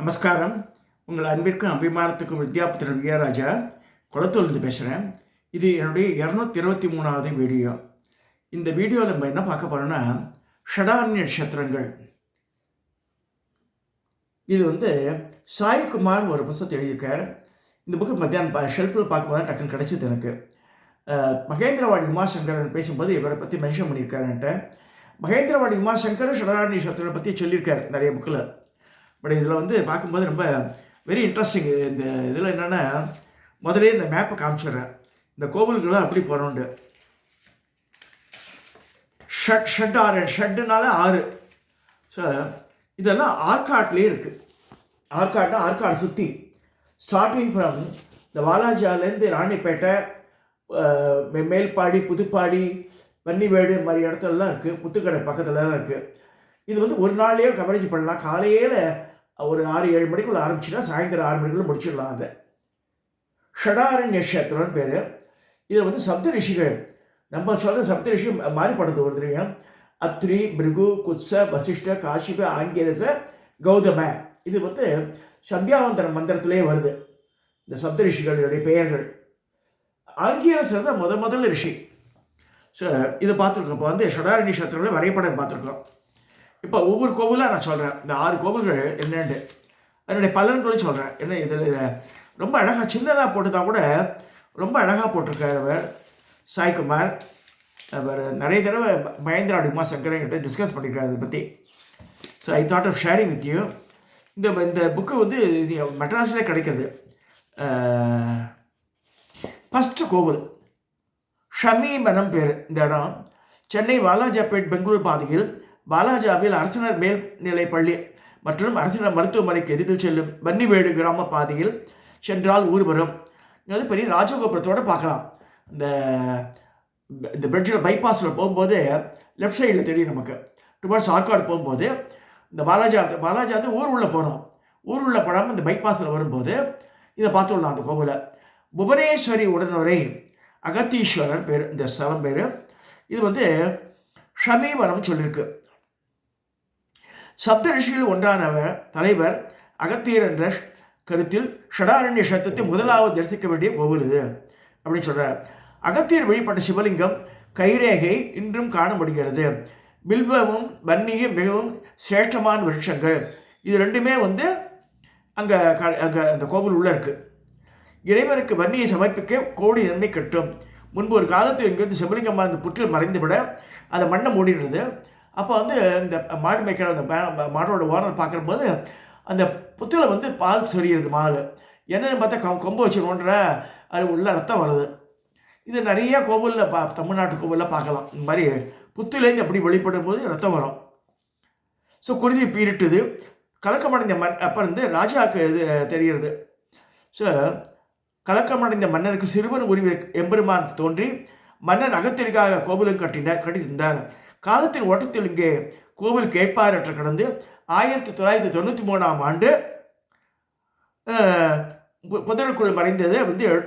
நமஸ்காரம். உங்கள் அன்பிற்கும் அபிமானத்துக்கும் வித்யாபுத்திரன் விஜயராஜா குளத்தூர்லேருந்து பேசுகிறேன். இது என்னுடைய 223வது வீடியோ. இந்த வீடியோவில் நம்ம என்ன பார்க்க போகிறோன்னா, ஷடாரண்ய நட்சத்திரங்கள். இது சாய்குமார் ஒரு புத்தகத்தை எழுதியிருக்கார். இந்த புக்கு மத்தியானம் ஷெல்ஃபில் பார்க்கும்போது டக்குன்னு கிடச்சிது எனக்கு. மகேந்திரவாடி உமாசங்கரன் பேசும்போது இவரை பற்றி மென்ஷன் பண்ணியிருக்காருன்ட்டு. மகேந்திரவாடி உமாசங்கர் ஷடாரண்ய நட்சத்திரத்தை பற்றி சொல்லியிருக்கார் நிறைய புக்கில். பட் இதில் பார்க்கும்போது ரொம்ப வெரி இன்ட்ரெஸ்டிங். இந்த இதில் என்னென்னா, முதலே இந்த மேப்பை காமிச்சிடுறேன். இந்த கோவில்கள்லாம் அப்படி போகிறோண்டு ஷட்டுனால 6. ஸோ இதெல்லாம் ஆற்காட்லேயே இருக்குது. ஆற்காடு சுற்றி ஸ்டார்டிங் ஃப்ரம் இந்த வாலாஜாலேருந்து ராணிப்பேட்டை, மேல்பாடி, புதுப்பாடி, வன்னிவேடு மாதிரி இடத்துலலாம் இருக்குது. முத்துக்கடை பக்கத்துலலாம் இருக்குது. இது ஒரு நாள்லேயே கவரேஜ் பண்ணலாம். காலையில் ஒரு 6-7 மணிக்குள்ளே ஆரம்பிச்சுன்னா சாயந்தரம் 6 மணிக்குள்ளே முடிச்சிடலாம். அதை ஷடாரண்ய நட்சத்திரம்னு பேர். இதில் சப்த ரிஷிகள், நம்ம சொல்கிற சப்த ரிஷி மாறிப்படுது ஒரு தெரியும். அத்ரி, பிருகு, குத்ஸ, வசிஷ்ட, காஷிப, ஆங்கிரச, கௌதம. இது சந்தியாவந்தன மந்திரத்திலே வருது, இந்த சப்த ரிஷிகளுடைய பெயர்கள். ஆங்கிரசர் தான் முதல்ல ரிஷி. ஸோ இதை பார்த்துருக்கோம். இப்போ ஷடாரண்ய நட்சத்திரங்களை வரைபடம் பார்த்துருக்கோம். இப்போ ஒவ்வொரு கோவிலாக நான் சொல்கிறேன். இந்த 6 கோவில்கள் என்னென்னு அதனுடைய பலன்களும் சொல்கிறேன். ஏன்னா இதில் ரொம்ப அழகாக சின்னதாக போட்டுதான் கூட ரொம்ப அழகாக போட்டிருக்கார் அவர் சாய்குமார். அவர் நிறைய தடவை மகேந்திரவாடி உமாசங்கரன் கிட்ட டிஸ்கஸ் பண்ணியிருக்காரு அதை பற்றி. So I thought of sharing with you. இந்த புக்கு இது மெட்ராஸிலே கிடைக்கிறது. ஃபஸ்ட்டு கோவில் ஷமீபனம் பேர். இந்த இடம் சென்னை வாலாஜாபேட் பெங்களூர் பாதையில் வாலாஜாவில் அரசினர் மேல்நிலைப் பள்ளி மற்றும் அரசினர் மருத்துவமனைக்கு எதிரில் செல்லும் வன்னிவேடு கிராம பாதையில் சென்றால் ஊர் வரும். இது பெரிய ராஜகோபுரத்தோடு பார்க்கலாம். இந்த பிரிட்ஜில் பைபாஸில் போகும்போது லெஃப்ட் சைடில் தெரியும் நமக்கு. டுவர்ட்ஸ் ஆற்காடு போகும்போது இந்த பாலாஜா ஊர் உள்ளே போகிறோம். ஊர் உள்ளே போடாமல் இந்த பைபாஸில் வரும்போது இதை பார்த்துடலாம். அந்த கோவிலை புவனேஸ்வரி உடனுரை அகத்தீஸ்வரர் பேர். இந்த ஸ்தலம் பேர். இது ஷமீவனம் சொல்லியிருக்கு. சப்த ரிஷிகள் ஒன்றானவர் தலைவர் அகத்தியர் என்ற கருத்தில் ஷடாரண்ய நட்சத்திரத்தை முதலாவது தரிசிக்க வேண்டிய கோவில் இது அப்படின்னு சொல்கிறார். அகத்தியர் வழிபட்ட சிவலிங்கம் கைரேகை இன்றும் காணப்படுகிறது. பில்வமும் வன்னியும் மிகவும் சிரேஷ்டமான விருட்சங்கள். இது ரெண்டுமே அங்கே அந்த கோவில் உள்ளே இருக்குது. இறைவனுக்கு வன்னியை சமர்ப்பிக்க கோடி நன்மை கட்டும். முன்பு ஒரு காலத்தில் இங்கிருந்து சிவலிங்கமாக அந்த புற்றில் மறைந்து விட அதை மண்ணை மூடிடுறது. அப்போ இந்த மாடு மேய்க்கிற அந்த மாடோட ஓனர் பார்க்கும்போது அந்த புத்தில் பால் சொரியிறது மாடு. என்னன்னு பார்த்தா கொம்பு வச்சுருவோன்ற அது உள்ள ரத்தம் வருது. இது நிறைய கோவிலில் தமிழ்நாட்டு கோவிலில் பார்க்கலாம். இந்த மாதிரி புத்துலேருந்து அப்படி வெளிப்படும் போது ரத்தம் வரும். ஸோ குருதி பீரிட்டுது. கலக்கமடைந்த அப்போ ராஜாவுக்கு இது தெரிகிறது. ஸோ கலக்கமடைந்த மன்னருக்கு சிறுவன் உரிமை எம்பெருமான் தோன்றி மன்னர் அகத்திற்காக கோவிலும் கட்டியிருந்தார். காலத்தின் ஓட்டத்தில் இங்கே கோவில் கேட்பாரற்ற கடந்து 1993ஆம் ஆண்டு புதருக்குள் மறைந்ததை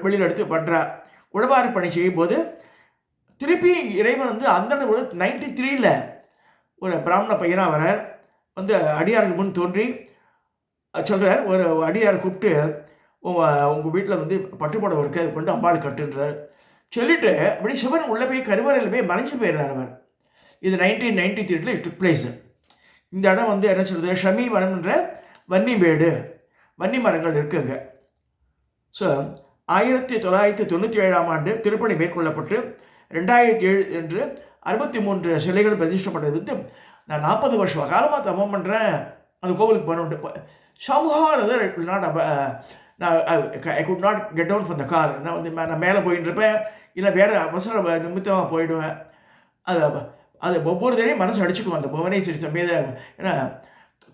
வெளியில் எடுத்து பண்ணுறார். உழவாறு பணி செய்யும் போது திருப்பி இறைவன் அந்த 93ல் ஒரு பிராமண பையனாக வரார். அடியார்கள் முன் தோன்றி சொல்கிறார். ஒரு அடியாரை கூப்பிட்டு உங்கள் வீட்டில் பட்டுப்புடவை இருக்குது, அது கொண்டு அம்பாள் கட்டுன்றார். சொல்லிவிட்டு அப்படி சிவன் உள்ளே போய் கருவறையில் போய் மறைஞ்சு போயிடுறார் அவர். இது 1993 டுக் பிளேஸு. இந்த இடம் என்ன சொல்கிறது, ஷமீவனம் என்ற வன்னிவேடு, வன்னி மரங்கள் இருக்குங்க. ஸோ 1997ஆம் ஆண்டு திருப்பணி மேற்கொள்ளப்பட்டு 2007 என்று 63 சிலைகள் பிரதிஷ்டப்பட்டது. நான் 40 வருஷ காலமாக தவம் பண்ணுறேன். அந்த கோவிலுக்கு போனோம். சமூகம் I could not get down from the car. நான் மேலே போயிட்டு இருப்பேன், இல்லை வேறு அவசர நிமித்தமாக போயிடுவேன். அது ஒவ்வொரு தடையும் மனசு அடிச்சுக்குவோம். அந்த புவனேஸ்வரி சமேத, ஏன்னா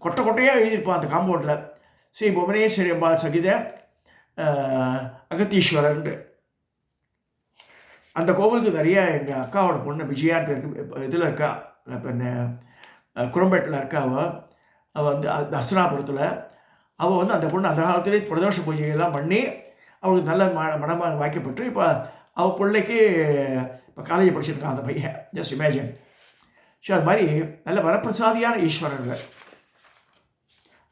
கொட்டையாக எழுதியிருப்பான் அந்த காம்பவுண்டில், ஸ்ரீ புவனேஸ்வரி அம்பாள் சகித அகத்தீஸ்வரன். அந்த கோவிலுக்கு நிறைய எங்கள் அக்காவோட பொண்ணு விஜயான் பேருக்கு இதில் இருக்கா, குரம்பேட்டில் இருக்கா. அவள் அஸ்னாபுரத்தில் அவள் அந்த பொண்ணு அந்த காலத்திலே பிரதோஷ பூஜைகள்லாம் பண்ணி அவளுக்கு நல்ல மனமாக வாய்க்கப்பட்டு இப்போ அவள் பிள்ளைக்கு இப்போ காலேஜ் படிச்சிருக்கான் அந்த பையன். Just imagine. ஸோ அது மாதிரி நல்ல வரப்பிரசாதியான ஈஸ்வரர்கள்.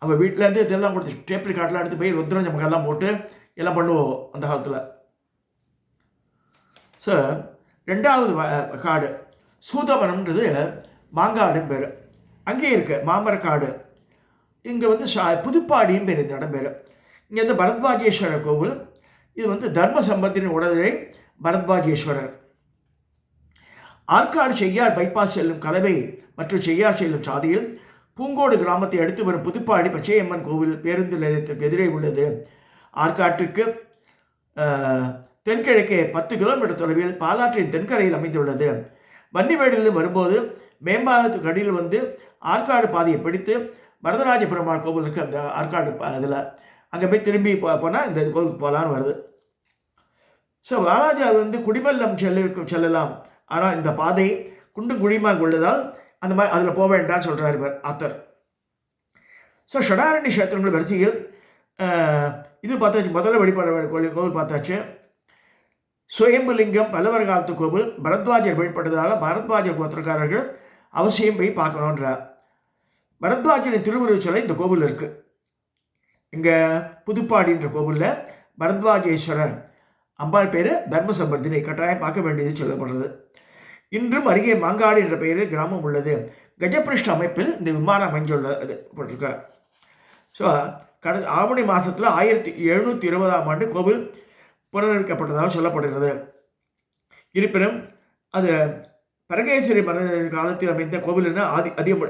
அவள் வீட்டிலேருந்து இதெல்லாம் கொடுத்து டேப் ரெக்கார்ட்லாம் எடுத்து போய் ருத்ரம் ஜமக்கெல்லாம் போட்டு எல்லாம் பண்ணுவோம் அந்த காலத்தில். ஸோ ரெண்டாவது காடு சூதவனம்ன்றது மாங்காடுன்னு பேர். அங்கேயே இருக்குது மாமரக்காடு. இங்கே வந்து புதுப்பாடின்னு பேர் இந்த இடம் பேர். இங்கே வந்து பரத்வாஜேஸ்வரர் கோவில். இது வந்து தர்ம சம்பத்தின் உடனே பரத்வாஜேஸ்வரர். ஆற்காடு செய்யார் பைபாஸ் செல்லும் கலவை மற்றும் செய்யார் செல்லும் சாதியில் பூங்கோடு கிராமத்தை அடுத்து வரும் புதுப்பாடி பச்சையம்மன் கோவில் பேருந்து நிலையத்திற்கு எதிரே உள்ளது. ஆற்காட்டுக்கு தென்கிழக்கே 10 கிலோமீட்டர் தொலைவில் பாலாற்றின் தென்கரையில் அமைந்துள்ளது. வன்னிவேடிலிருந்து வரும்போது மேம்பாலத்துக்கு அடியில் வந்து ஆற்காடு பாதையை பிடித்து வரதராஜ பெருமாள் கோவில் இருக்குது. அந்த ஆற்காடு அதில் அங்கே போய் திரும்பி போனால் இந்த கோவிலுக்கு போகலான்னு வருது. ஸோ வாலாஜார் வந்து குடிமல்லம் செல்லலாம். ஆனால் இந்த பாதை குண்டும் குழிமாக உள்ளதால் அந்த மாதிரி அதில் போக வேண்டாம்னு சொல்கிறார் இவர் ஆத்தர். ஸோ ஷடாரண்ய கஷேத்திரங்கள் வரிசையில் இது பார்த்தாச்சு. முதல்ல வழிபாடு கோவில் பார்த்தாச்சு. சுயம்புலிங்கம் பல்லவர் காலத்து கோவில். பரத்வாஜர் வழிபட்டதால் பரத்வாஜர் கோத்திரக்காரர்கள் அவசியம் போய் பார்க்கணுன்றார். பரத்வாஜரின் திருவுருவச் சிலை இந்த கோவில் இருக்குது. இங்கே புதுப்பாடின்ற கோவிலில் பரத்வாஜேஸ்வரர் அம்பாள் பேர் தர்மசம்பர்த்தினை கட்டாயம் பார்க்க வேண்டியது சொல்லப்படுறது. இன்றும் அருகே மாங்காடு என்ற பெயரில் கிராமம் உள்ளது. கஜபிருஷ்ட அமைப்பில் இந்த விமானம் அமைஞ்சுள்ளது போட்டிருக்க. ஸோ ஆவணி மாதத்தில் 1720ஆம் ஆண்டு கோவில் புனரமைக்கப்பட்டதாக சொல்லப்படுகிறது. இருப்பினும் அது பரகேசரி மன்னர் காலத்தில் அமைந்த கோவில் என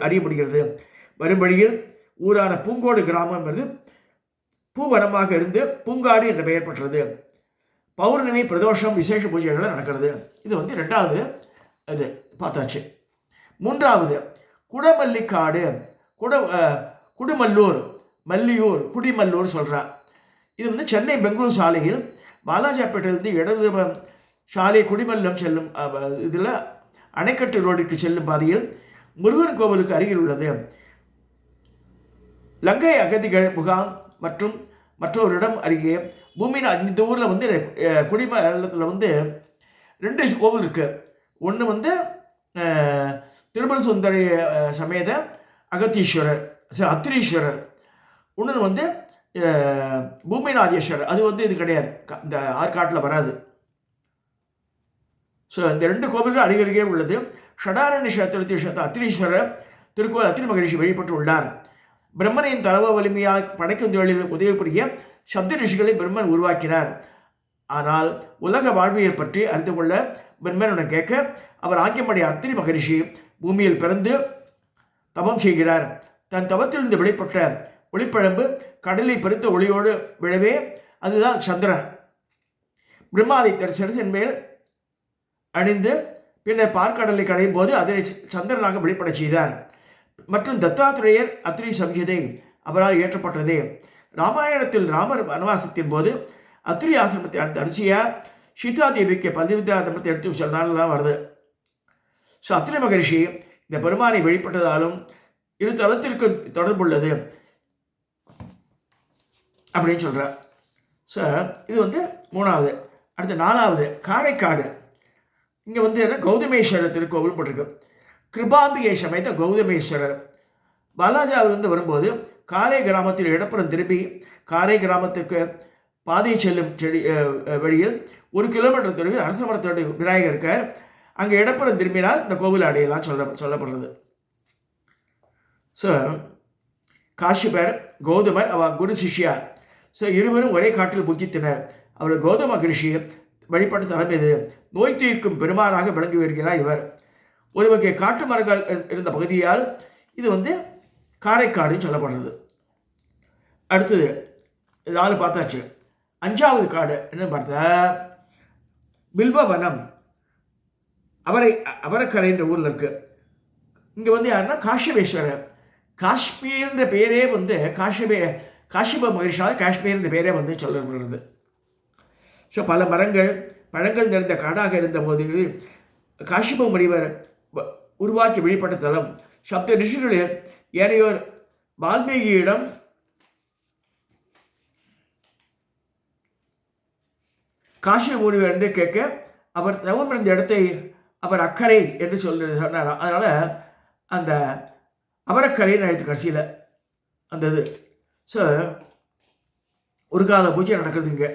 அறியப்படுகிறது. வரும்படியில் ஊரான பூங்கோடு கிராமம் என்பது பூவனமாக இருந்து பூங்காடு என்ற பெயர் பெற்றது. பௌர்ணமி பிரதோஷம் விசேஷ பூஜைகள் நடக்கிறது. இது வந்து ரெண்டாவது இது பார்த்தாச்சு. மூன்றாவது குடமல்லிக்காடு. குடிமல்லூர் குடிமல்லூர் சொல்கிறார். இது வந்து சென்னை பெங்களூர் சாலையில் பாலாஜாப்பேட்டையிலிருந்து இடது சாலை குடிமல்லம் செல்லும் இதில் அணைக்கட்டு ரோடுக்கு செல்லும் பாதையில் முருகன் கோவிலுக்கு அருகில் உள்ளது. லங்கை அகதிகள் முகாம் மற்றும் மற்றொரு இடம் அருகே பூமியின் இந்த ஊரில் வந்து குடிமல்லத்தில் வந்து 2 கோவில் இருக்குது. ஒன்று வந்து திருமல சுந்தரி சமேத அகத்தீஸ்வரர் அத்திரீஸ்வரர். இன்னொன்று வந்து பூமிநாதேஸ்வரர். அது வந்து இது கிடையாது, இந்த ஆற்காட்டில் வராது. ஸோ இந்த 2 கோவில்கள் அருகருகே உள்ளது. ஷடாரண்ய கஷேத்திரத்தை அத்திரீஸ்வரர் திருக்கோவில் அத்திரி மகரிஷி வழிபட்டு உள்ளார். பிரம்மனின் தளவ வலிமையால் படைக்கும் தொழிலில் உதவி புரிய சப்த ரிஷிகளை பிரம்மன் உருவாக்கினார். ஆனால் உலக வாழ்வியல் பற்றி அறிந்து கொள்ள பிரம்மனுடன் கேட்க அவர் ஆக்கியமடைய அத்திரி மகரிஷி பூமியில் பிறந்து தபம் செய்கிறார். தன் தவத்திலிருந்து வெளிப்பட்ட ஒளிப்பழம்பு கடலை பறித்த ஒளியோடு விழவே அதுதான் சந்திரன். பிரம்மா அதை சிரசின் மேல் அணிந்து பின்னர் பார்க்கடலை கடையும் போது அதனை சந்திரனாக வெளிப்பட செய்தார். மற்றும் தத்தாத்திரேயர் அத்திரி சம்ஹிதை அவரால் இயற்றப்பட்டது. ராமாயணத்தில் ராமர் வனவாசத்தின் போது அத்திரி ஆசிரமத்தை அடுத்த அரிசியா சீதா தேவிக்கு பதிவித்யா தம்பத்தை எடுத்து சொன்னாலாம் வருது. ஸோ அத்திரி மகரிஷி இந்த பெருமானை வெளிப்பட்டதாலும் இரு தளத்திற்கு தொடர்புள்ளது அப்படின்னு சொல்கிறார். ஸோ இது வந்து மூணாவது. அடுத்து நாலாவது காரைக்காடு. இங்கே வந்து கௌதமேஸ்வரர் திருக்கோவில் போட்டிருக்கு. கிருபாம்பிகை சமேத கௌதமேஸ்வரர். பாலாஜாவிலிருந்து வரும்போது காரை கிராமத்தில் இடப்புறம் திரும்பி காரை கிராமத்துக்கு பாதை செல்லும் வழியில் 1 கிலோமீட்டர் தொலைவில் அரச மரத்தோட விநாயகர் இருக்கார். அங்கே இடப்புறம் திரும்பினால் இந்த கோவில் அடையலாம் சொல்லப்படுறது. ஸோ காஷிபர் கௌதமர் அவர் குரு சிஷ்யார். ஸோ இருவரும் ஒரே காட்டில் புஜித்தனர். அவர் கௌதம மகரிஷி வழிபட்ட தலம் இது. நோய் தீர்க்கும் பெருமானாக விளங்கி வருகிறார் இவர். ஒரு வகை காட்டு மரங்கள் இருந்த பகுதியால் இது வந்து காரைக்காடுன்னு சொல்லப்படுறது. அடுத்தது 4 பார்த்தாச்சு. 5வது காடு என்னன்னு பார்த்தா பில்வவனம். அவரக்கரைன்ற ஊரில் இருக்கு. இங்கே வந்து யாருன்னா காஷ்யபேஸ்வரர். காஷ்மீர்ன்ற பேரே வந்து காஷ்யப மகரிஷால் காஷ்மீர்ன்ற பேரே வந்து சொல்லப்படுறது. ஸோ பல மரங்கள் பழங்கள் நிறைந்த காடாக இருந்தபோது காஷ்யப முனிவர் உருவாக்கி வெளிப்பட்ட தலம். சப்த ரிஷிகளில் ஏனையோர் வால்மீகியிடம் காஷ்யப முனிவர் என்று கேட்க அவர் தவம் இருந்த இடத்தை அவர் அக்கறை என்று சொன்னார். அதனால் அந்த அவரக்கரைன்னு அழைத்து கடைசியில் அந்த இது ஸோ ஒரு கால பூஜை நடக்குது இங்கே.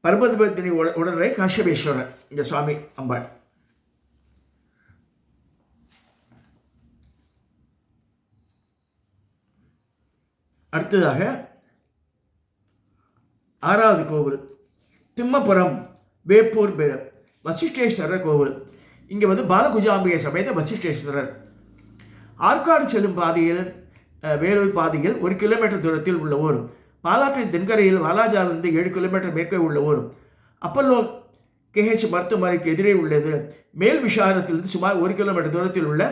பரமபதினி உடனே காஷ்யபேஸ்வரர் இந்த சுவாமி அம்பாள். அடுத்ததாக 6வது கோவில் திம்மபுரம் வேப்பூர் வசிஷ்டேஸ்வரர் கோவில். இங்கே வந்து பாலகுஜாம்பிகை சமேத வசிஷ்டேஸ்வரர். ஆற்காடு செல்லும் பாதையில் வேலூர் பாதையில் 1 கிலோமீட்டர் தூரத்தில் உள்ள ஊர். பாலாற்றின் தென்கரையில் வாலாஜாவிலிருந்து 7 கிலோமீட்டர் மேற்கே உள்ள ஊர். அப்பல்லோ KH மருத்துவமனைக்கு எதிரே உள்ளது. மேல் விஷாரத்திலிருந்து சுமார் 1 கிலோமீட்டர் தூரத்தில் உள்ள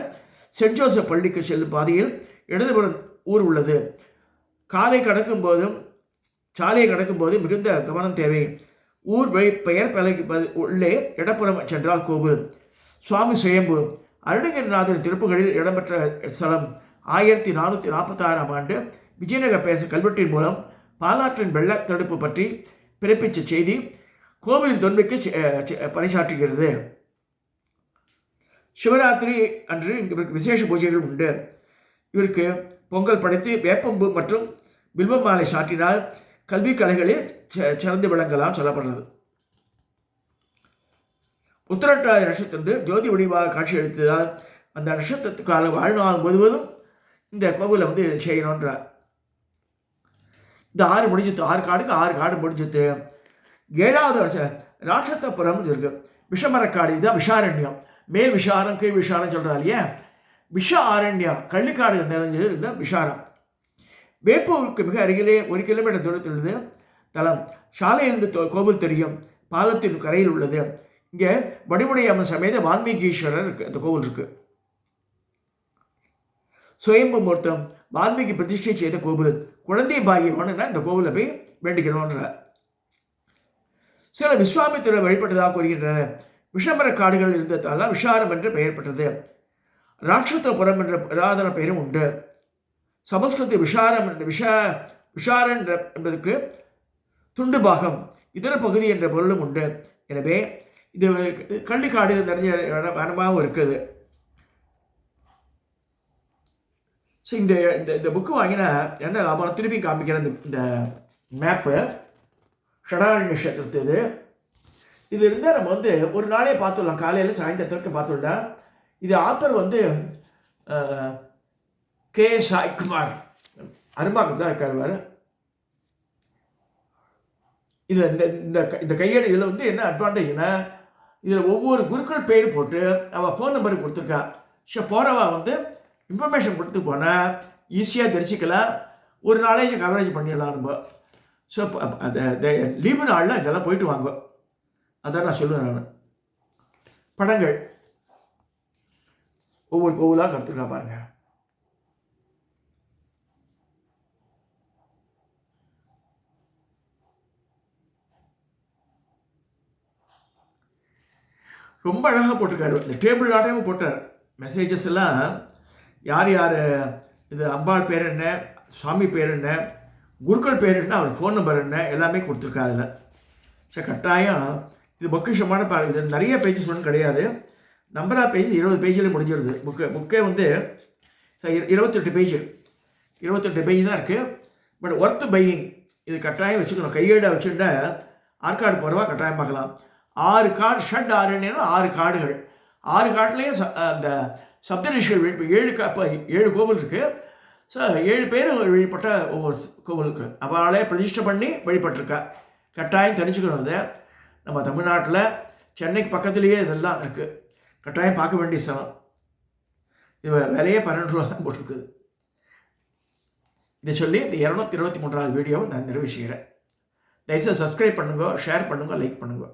சென்ட் ஜோசப் பள்ளிக்கு செல்லும் பாதையில் இடதுபுறம் ஊர் உள்ளது. சாலையை கடக்கும் போது மிகுந்த கவனம் தேவை. ஊர் பெயர் பலகை உள்ளே இடப்புறம் சென்றால் கோவில். சுவாமி சுயம்பு அருணகிரிநாதன் திருப்புகளில் இடம்பெற்ற ஸ்தலம். 1446ஆம் ஆண்டு விஜயநகர பேச கல்வெட்டின் மூலம் பாலாற்றின் வெள்ள தடுப்பு பற்றி பிறப்பித்த செய்தி கோவிலின் தொன்மைக்கு பறைசாற்றுகிறது. சிவராத்திரி அன்று இவருக்கு விசேஷ பூஜைகள் உண்டு. இவருக்கு பொங்கல் படைத்து வேப்பம்பு மற்றும் வில்வ மாலை சாற்றினால் கல்வி கலைகளில் சிறந்து விளங்கலாம் சொல்லப்படுறது. உத்திரட்டாதி நட்சத்திரத்து ஜோதி வடிவாக காட்சி அளித்ததால் அந்த நட்சத்திரத்துக்கான வாழ்நாள் முழுவதும் இந்த கோவிலை வந்து செய்யணுன்றார். இந்த 6 முடிஞ்சுது. 6 காடுக்கு 6 காடு முடிஞ்சுது. 7வது ராட்சத்தபுரம் இருக்கு. விஷமரக்காடு. இதுதான் விஷாரண்யம். மேல் விஷாரம் கீழ் விஷாரம் சொல்கிறா இல்லையா. விஷ ஆரண்யம் கள்ளிக்காடு நிறைஞ்சது இதுதான் விஷாரம். வேப்பூருக்கு மிக அருகிலே 1 கிலோமீட்டர் தூரத்தில் இருந்து தலம். சாலையிலிருந்து கோவில் தெரியும். பாலத்தின் கரையில் உள்ளது. இங்கே வடிவுடை அம்மன் சமேத வால்மீகீஸ்வரர் இருக்கு. அந்த கோவில் இருக்கு. சுயம்பு மூர்த்தம் வால்மீகி பிரதிஷ்டை செய்த கோவில். குழந்தை பாகியம்னா இந்த கோவிலை போய் வேண்டிக்கணும்ன்ற. சில விஸ்வாமித்திரர் வழிபட்டதாக கூறுகின்றன. விஷமர காடுகள் இருந்ததால் விஷாரம் என்று பெயர் பெற்றது. ராட்சத்தபுரம் என்ற புராதன பெயரும் உண்டு. சமஸ்கிருத விஷாரன் என்பதற்கு துண்டு பாகம் இதர பகுதி என்ற பொருளும் உண்டு. எனவே இது கள்ளிக்காடு நிறைஞ்ச வனமாகவும் இருக்குது. ஸோ இந்த இந்த புக்கு வாங்கினா என்ன லாபம் திருப்பி காமிக்கிறேன். இந்த மேப்பு ஷடாரண்ய நட்சத்திரத்து இது இருந்தால் நம்ம வந்து ஒரு நாளே பார்த்துடலாம். காலையில் சாயந்தரத்துக்கு பார்த்துடா. இது ஆத்தர் வந்து K. சாய்குமார் அரும்பாக்கம் தான் இருக்கார். இது இந்த கையேடு இதில் வந்து என்ன அட்வான்டேஜ்னா இதில் ஒவ்வொரு குருக்கள் பேர் போட்டு அவள் ஃபோன் நம்பருக்கு கொடுத்துருக்கா. ஸோ போகிறவா வந்து இன்ஃபர்மேஷன் கொடுத்து போனால் ஈஸியாக தெரிஞ்சிக்கலாம். ஒரு நாளைக்கு கவரேஜ் பண்ணிடலாம் நம்ம. ஸோ அந்த லீவு நாளில் இதெல்லாம் போயிட்டு வாங்க. அதான் நான் சொல்லுவேன். நான் படங்கள் ஒவ்வொரு கோவிலாக கற்றுக்கா பாருங்கள். ரொம்ப அழகாக போட்டிருக்காரு. இந்த டேபிள் ஆட்டையும் போட்டார். மெசேஜஸ் எல்லாம் யார் யார் இது அம்பாள் பேர் என்ன, சுவாமி பேர் என்ன, குருக்கள் பேர் என்ன, அவர் ஃபோன் நம்பர் என்ன எல்லாமே கொடுத்துருக்கா அதில். சரி கட்டாயம் இது பொக்கிஷமான இது நிறைய பேஜஸ் ஒன்றும் கிடையாது. நம்பர் ஆஃப் பேஜ் 20 பேஜில் முடிஞ்சிருது. புக்கே வந்து 28 பேஜ் தான் இருக்குது. But worth buying. இது கட்டாயம் வச்சுக்கணும். கையேடாக வச்சுட்டா ஆற்காடு போகிறவா கட்டாயம் பார்க்கலாம். 6 காடு ஷட் ஆரண்யம்னா 6 காடுகள். 6 காட்டுலேயும் அந்த சப்தரிஷிகள் 7 கோவில் இருக்குது. ஸோ 7 பேர் வழிபட்ட ஒவ்வொரு கோவிலுக்கு அவளே பிரதிஷ்டை பண்ணி வழிபட்டிருக்கா. கட்டாயம் தெரிஞ்சுக்கணும். அதை நம்ம தமிழ்நாட்டில் சென்னைக்கு பக்கத்துலேயே இதெல்லாம் இருக்குது. கட்டாயம் பார்க்க வேண்டிய ஸ்தலம். இது விலையே 12 ரூபா தான் போட்டிருக்குது. இதை சொல்லி இந்த 223வது வீடியோவை நான் நிறைவு செய்கிறேன். தயவுசெய்து சப்ஸ்கிரைப் பண்ணுங்க, ஷேர் பண்ணுங்க, லைக் பண்ணுங்க.